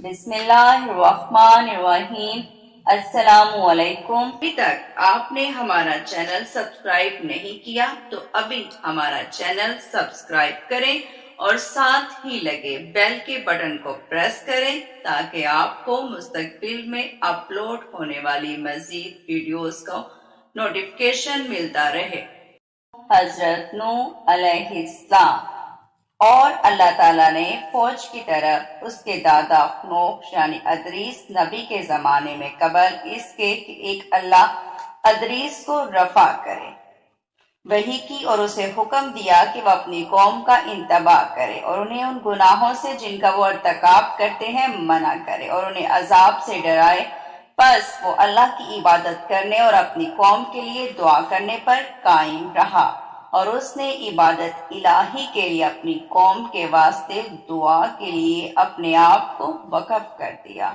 بسم اللہ الرحمن الرحیم۔ السلام علیکم۔ ابھی تک آپ نے ہمارا چینل سبسکرائب نہیں کیا تو ابھی ہمارا چینل سبسکرائب کریں اور ساتھ ہی لگے بیل کے بٹن کو پریس کریں تاکہ آپ کو مستقبل میں اپلوڈ ہونے والی مزید ویڈیوز کا نوٹیفیکیشن ملتا رہے۔ حضرت نوح علیہ السلام اور اللہ تعالیٰ نے فوج کی طرف اس کے دادا نوح یعنی ادریس نبی کے زمانے میں قبل اس کے کہ ایک اللہ ادریس کو رفع کرے وحی کی اور اسے حکم دیا کہ وہ اپنی قوم کا انتباہ کرے اور انہیں ان گناہوں سے جن کا وہ ارتکاب کرتے ہیں منع کرے اور انہیں عذاب سے ڈرائے۔ پس وہ اللہ کی عبادت کرنے اور اپنی قوم کے لیے دعا کرنے پر قائم رہا اور اس نے عبادت الہی کے لیے اپنی قوم کے واسطے دعا کے لیے اپنے آپ کو وقف کر دیا۔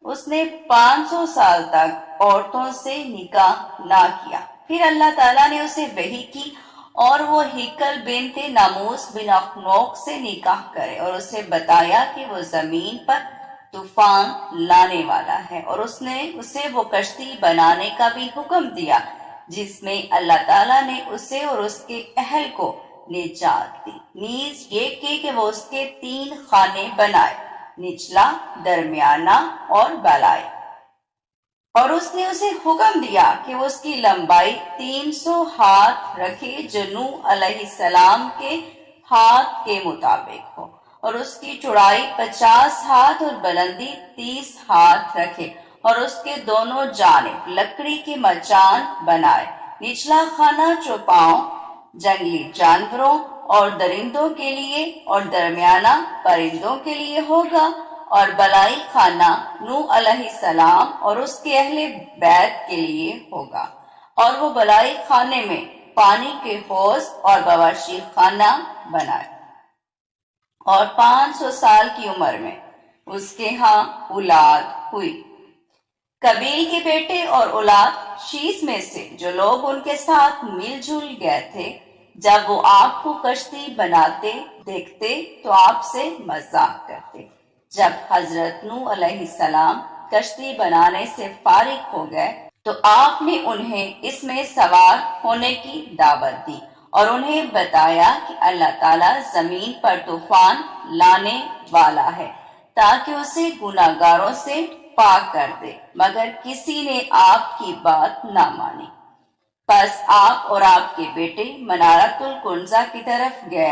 اس نے 500 سال تک عورتوں سے نکاح نہ کیا۔ پھر اللہ تعالیٰ نے اسے وحی کی اور وہ ہیکل بنت ناموس بن اخنوق سے نکاح کرے اور اسے بتایا کہ وہ زمین پر طوفان لانے والا ہے اور اس نے اسے وہ کشتی بنانے کا بھی حکم دیا جس میں اللہ تعالیٰ نے اسے اور اس کے اہل کو نجات دی۔ نیز یہ کہ وہ اس کے 3 خانے بنائے، نچلا، درمیانہ اور بالائی، اور اس نے اسے حکم دیا کہ وہ اس کی لمبائی 300 ہاتھ رکھے جو نوح علیہ السلام کے ہاتھ کے مطابق ہو، اور اس کی چوڑائی 50 ہاتھ اور بلندی 30 ہاتھ رکھے، اور اس کے دونوں جانب لکڑی کے مچان بنائے۔ نچلا خانہ چوپاؤں جنگلی جانوروں اور درندوں کے لیے اور درمیانہ پرندوں کے لیے ہوگا، اور بالائی خانہ نوح علیہ السلام اور اس کے اہل بیت کے لیے ہوگا، اور وہ بالائی خانے میں پانی کے حوض اور باورچی خانہ بنائے، اور 500 سال کی عمر میں اس کے ہاں اولاد ہوئی۔ قبیل کے بیٹے اور اولاد شیس میں سے جو لوگ ان کے ساتھ مل جل گئے تھے، جب وہ آپ کو کشتی بناتے دیکھتے تو آپ سے مذاق کرتے۔ جب حضرت نوح علیہ السلام کشتی بنانے سے فارغ ہو گئے تو آپ نے انہیں اس میں سوار ہونے کی دعوت دی اور انہیں بتایا کہ اللہ تعالیٰ زمین پر طوفان لانے والا ہے تاکہ اسے گناہ گاروں سے پاک کر دے، مگر کسی نے آپ کی بات نہ مانی۔ پس آپ اور آپ کے بیٹے منارۃ الکنزہ کی طرف گئے،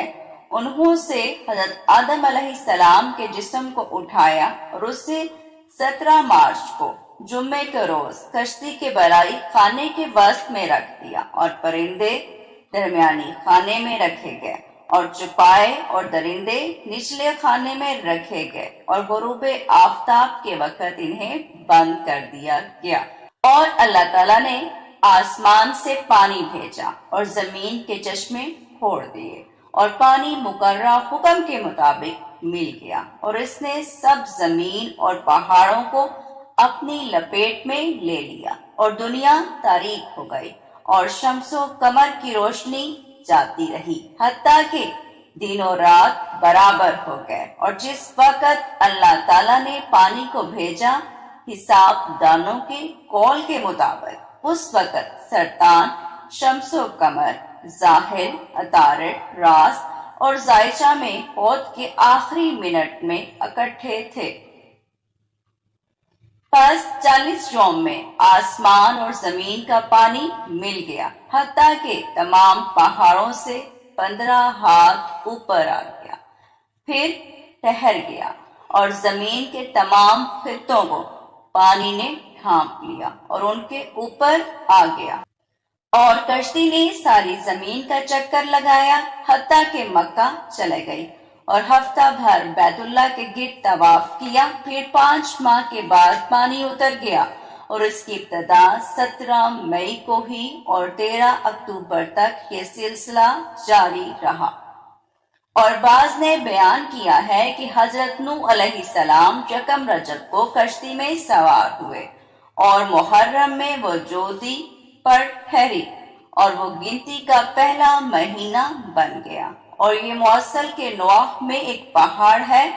انہوں سے حضرت آدم علیہ السلام کے جسم کو اٹھایا اور اسے 17 مارچ کو جمعے کے روز کشتی کے بالائی خانے کے وسط میں رکھ دیا، اور پرندے درمیانی خانے میں رکھے گئے اور چوپائے اور درندے نچلے خانے میں رکھے گئے، اور غروب آفتاب کے وقت انہیں بند کر دیا گیا۔ اور اللہ تعالیٰ نے آسمان سے پانی بھیجا اور زمین کے چشمے کھوڑ دیے، اور پانی مقررہ حکم کے مطابق مل گیا، اور اس نے سب زمین اور پہاڑوں کو اپنی لپیٹ میں لے لیا، اور دنیا تاریک ہو گئی اور شمس و قمر کی روشنی جاتی رہی حتیٰ کہ دن و رات برابر ہو گئے۔ اور جس وقت اللہ تعالیٰ نے پانی کو بھیجا حساب دانوں کے قول کے مطابق، اس وقت سرطان، شمس و قمر، زاحل، عطارد، راس اور زائچہ میں حوض کے آخری منٹ میں اکٹھے تھے۔ پس 40 یوم میں آسمان اور زمین کا پانی مل گیا حتیٰ کہ تمام پہاڑوں سے 15 ہاتھ اوپر آ گیا، پھر ٹھہر گیا، اور زمین کے تمام خطوں کو پانی نے ڈھانپ لیا اور ان کے اوپر آ گیا، اور کشتی نے ساری زمین کا چکر لگایا حتیٰ کہ مکہ چلے گئی، اور ہفتہ بھر بیت اللہ کے گرد طواف کیا۔ پھر 5 ماہ کے بعد پانی اتر گیا، اور اس کی ابتدا 17 مئی کو ہی اور 13 اکتوبر تک یہ سلسلہ جاری رہا۔ اور بعض نے بیان کیا ہے کہ حضرت نوح علیہ السلام 1 رجب کو کشتی میں سوار ہوئے، اور محرم میں وہ جودی پر ٹھہری، اور وہ گنتی کا پہلا مہینہ بن گیا۔ اور یہ موصل کے نواح میں ایک پہاڑ ہے،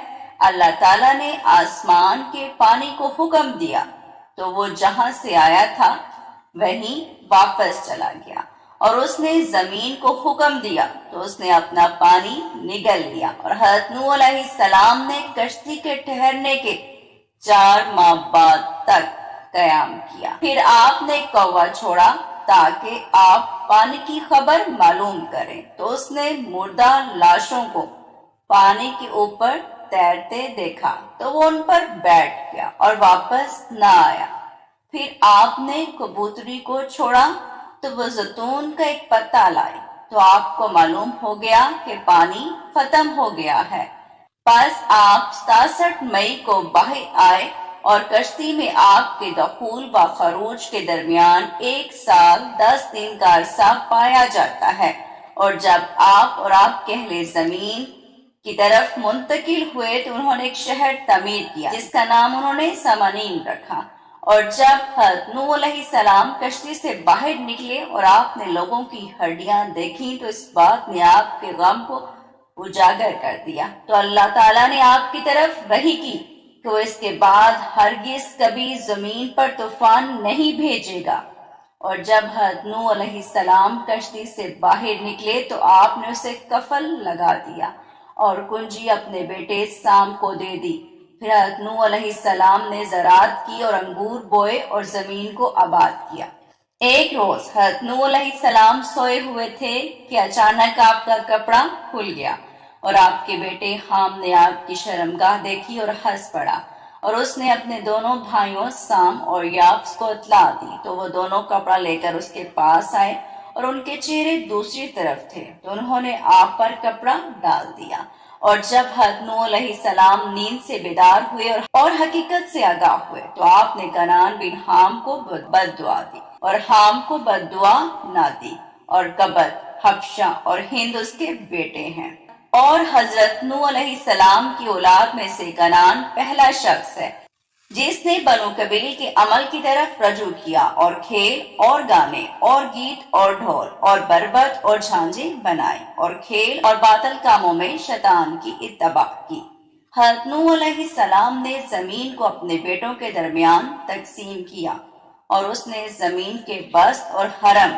اللہ تعالیٰ نے آسمان کے پانی کو حکم دیا تو وہ جہاں سے آیا تھا وہیں واپس چلا گیا، اور اس نے زمین کو حکم دیا تو اس نے اپنا پانی نگل لیا، اور حضرت نوح علیہ السلام نے کشتی کے ٹھہرنے کے 4 ماہ بعد تک قیام کیا۔ پھر آپ نے کوا چھوڑا تاکہ آپ پانی کی خبر معلوم کریں، تو اس نے مردہ لاشوں کو پانی کے اوپر تیرتے دیکھا تو وہ ان پر بیٹھ گیا اور واپس نہ آیا۔ پھر آپ نے کبوتری کو چھوڑا تو وہ زیتون کا ایک پتا لائی تو آپ کو معلوم ہو گیا کہ پانی ختم ہو گیا ہے۔ پس آپ 67 مئی کو باہر آئے اور کشتی میں آپ کے دخول و خروج کے درمیان 1 سال 10 دن کا عرصہ پایا جاتا ہے، اور جب آپ اور آپ کے اہل زمین کی طرف منتقل ہوئے تو انہوں نے ایک شہر تعمیر کیا جس کا نام انہوں نے سمنین رکھا۔ اور جب حضرت نوح علیہ السلام کشتی سے باہر نکلے اور آپ نے لوگوں کی ہڈیاں دیکھیں تو اس بات نے آپ کے غم کو اجاگر کر دیا، تو اللہ تعالیٰ نے آپ کی طرف وحی کی کہ وہ اس کے بعد ہرگز کبھی زمین پر طوفان نہیں بھیجے گا۔ اور جب حضرت نوح علیہ السلام کشتی سے باہر نکلے تو آپ نے اسے کفل لگا دیا اور کنجی اپنے بیٹے سام کو دے دی۔ پھر حضرت نوح علیہ السلام نے زراعت کی اور انگور بوئے اور زمین کو آباد کیا۔ ایک روز حضرت نوح علیہ السلام سوئے ہوئے تھے کہ اچانک آپ کا کپڑا کھل گیا، اور آپ کے بیٹے حام نے آپ کی شرمگاہ دیکھی اور ہنس پڑا، اور اس نے اپنے دونوں بھائیوں سام اور یافس کو اطلاع دی، تو وہ دونوں کپڑا لے کر اس کے پاس آئے اور ان کے چہرے دوسری طرف تھے، تو انہوں نے آپ پر کپڑا ڈال دیا۔ اور جب حضرت نوح علیہ السلام نیند سے بیدار ہوئے اور حقیقت سے آگاہ ہوئے تو آپ نے کنعان بن حام کو بد دعا دی، اور حام کو بد دعا نہ دی، اور کبت، حبشہ اور ہند اس کے بیٹے ہیں۔ اور حضرت نوح علیہ السلام کی اولاد میں سے کنعان پہلا شخص ہے جس نے بنو قبیل کے عمل کی طرف رجوع کیا اور کھیل اور گانے اور گیت اور ڈھول اور بربط اور جھانجے بنائے اور کھیل اور باطل کاموں میں شیطان کی اتباع کی۔ حضرت نوح علیہ السلام نے زمین کو اپنے بیٹوں کے درمیان تقسیم کیا، اور اس نے زمین کے بسط اور حرم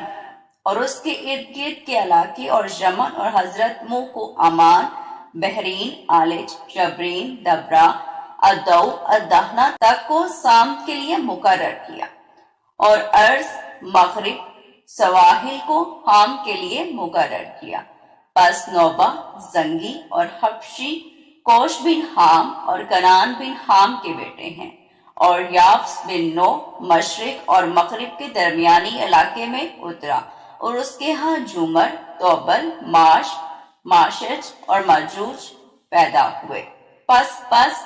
اور اس کے ارد گرد کے علاقے اور یمن اور حضرت مو کو امان، بحرین، آلج، جبرین، دبرا، ادو، ادہنا تک کو سام کے لیے مقرر کیا، اور ارض مغرب سواحل کو حام کے لیے مقرر کیا۔ پس نوبہ، زنگی اور حبشی کوش بن حام اور کنعان بن حام کے بیٹے ہیں، اور یافس بن نو مشرق اور مغرب کے درمیانی علاقے میں اترا، اور اس کے ہاں جومر، توبل، ماش، ماشج اور ماجوج پیدا ہوئے۔ پس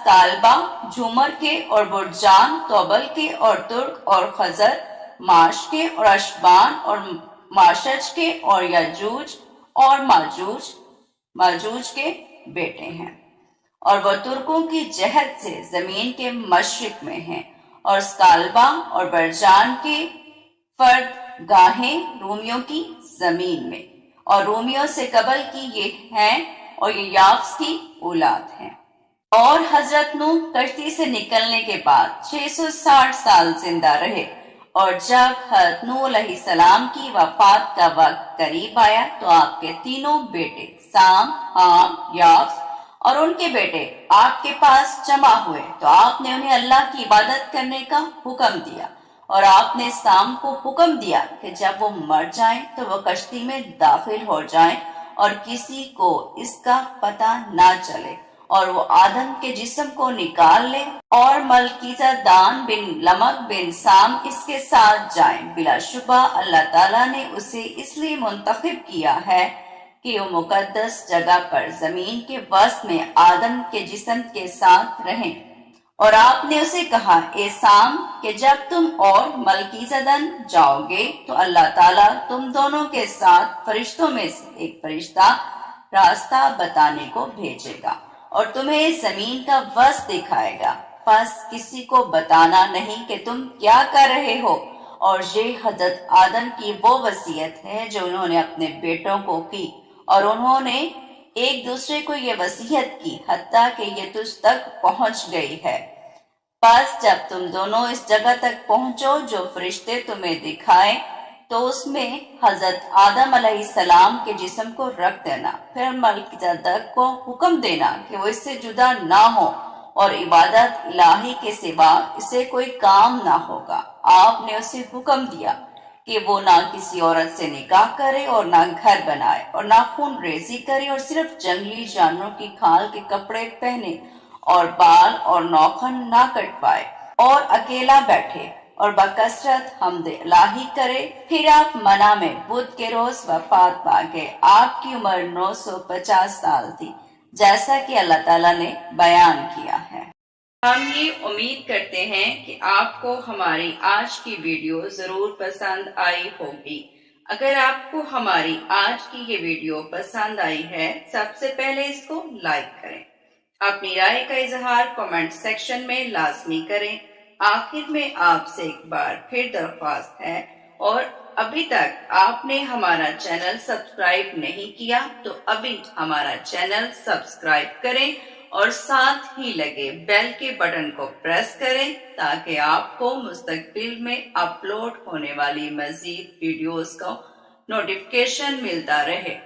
کالبا، جومر کے اور برجان، توبل کے اور ترک اور خزر، ماش کے اور اشبان اور ماشج کے اور یاجوج اور ماجوج کے بیٹے ہیں، اور وہ ترکوں کی جہت سے زمین کے مشرق میں ہیں، اور سکالبا اور برجان کے فرد گاہیں رومیوں کی زمین میں، اور رومیوں سے قبل کی یہ ہیں اور یہ یافس کی اولاد ہیں۔ اور حضرت نوح کشتی سے نکلنے کے بعد 660 سال زندہ رہے، اور جب حضرت نوح علیہ السلام کی وفات کا وقت قریب آیا تو آپ کے تینوں بیٹے سام، حام، یافس اور ان کے بیٹے آپ کے پاس جمع ہوئے، تو آپ نے انہیں اللہ کی عبادت کرنے کا حکم دیا، اور آپ نے سام کو حکم دیا کہ جب وہ مر جائیں تو وہ کشتی میں داخل ہو جائیں اور کسی کو اس کا پتہ نہ چلے، اور وہ آدم کے جسم کو نکال لے، اور ملکیزہ دان بن لمک بن سام اس کے ساتھ جائیں۔ بلا شبہ اللہ تعالیٰ نے اسے اس لیے منتخب کیا ہے کہ وہ مقدس جگہ پر زمین کے وسط میں آدم کے جسم کے ساتھ رہیں۔ اور آپ نے اسے کہا، اے سام، کہ جب تم اور ملکیزہ دن جاؤ گے تو اللہ تعالیٰ تم دونوں کے ساتھ فرشتوں میں سے ایک فرشتہ راستہ بتانے کو بھیجے گا، اور تمہیں زمین کا وسط دکھائے گا، پس کسی کو بتانا نہیں کہ تم کیا کر رہے ہو۔ اور یہ حضرت آدم کی وہ وصیت ہے جو انہوں نے اپنے بیٹوں کو کی، اور انہوں نے ایک دوسرے کو یہ وصیت کی حتیٰ کہ یہ تجھ تک پہنچ گئی ہے۔ بس جب تم دونوں اس جگہ تک پہنچو جو فرشتے تمہیں دکھائیں تو اس میں حضرت آدم علیہ السلام کے جسم کو رکھ دینا، پھر ملائکہ کو حکم دینا کہ وہ اس سے جدا نہ ہو اور عبادت الہی کے سوا اسے کوئی کام نہ ہوگا۔ آپ نے اسے حکم دیا کہ وہ نہ کسی عورت سے نکاح کرے اور نہ گھر بنائے اور نہ خون ریزی کرے اور صرف جنگلی جانوروں کی کھال کے کپڑے پہنے اور بال اور نوخن نہ کٹوائے اور اکیلا بیٹھے اور بکثرت حمد الہی کرے۔ پھر آپ منع میں بدھ کے روز وفات پا گئے۔ آپ کی عمر 950 سال تھی، جیسا کہ اللہ تعالیٰ نے بیان کیا ہے۔ ہم یہ امید کرتے ہیں کہ آپ کو ہماری آج کی ویڈیو ضرور پسند آئی ہوگی۔ اگر آپ کو ہماری آج کی یہ ویڈیو پسند آئی ہے، سب سے پہلے اس کو لائک کریں، اپنی رائے کا اظہار کمنٹ سیکشن میں لازمی کریں۔ آخر میں آپ سے ایک بار پھر درخواست ہے، اور ابھی تک آپ نے ہمارا چینل سبسکرائب نہیں کیا تو ابھی ہمارا چینل سبسکرائب کریں اور ساتھ ہی لگے بیل کے بٹن کو پریس کریں تاکہ آپ کو مستقبل میں اپلوڈ ہونے والی مزید ویڈیوز کا نوٹیفیکیشن ملتا رہے۔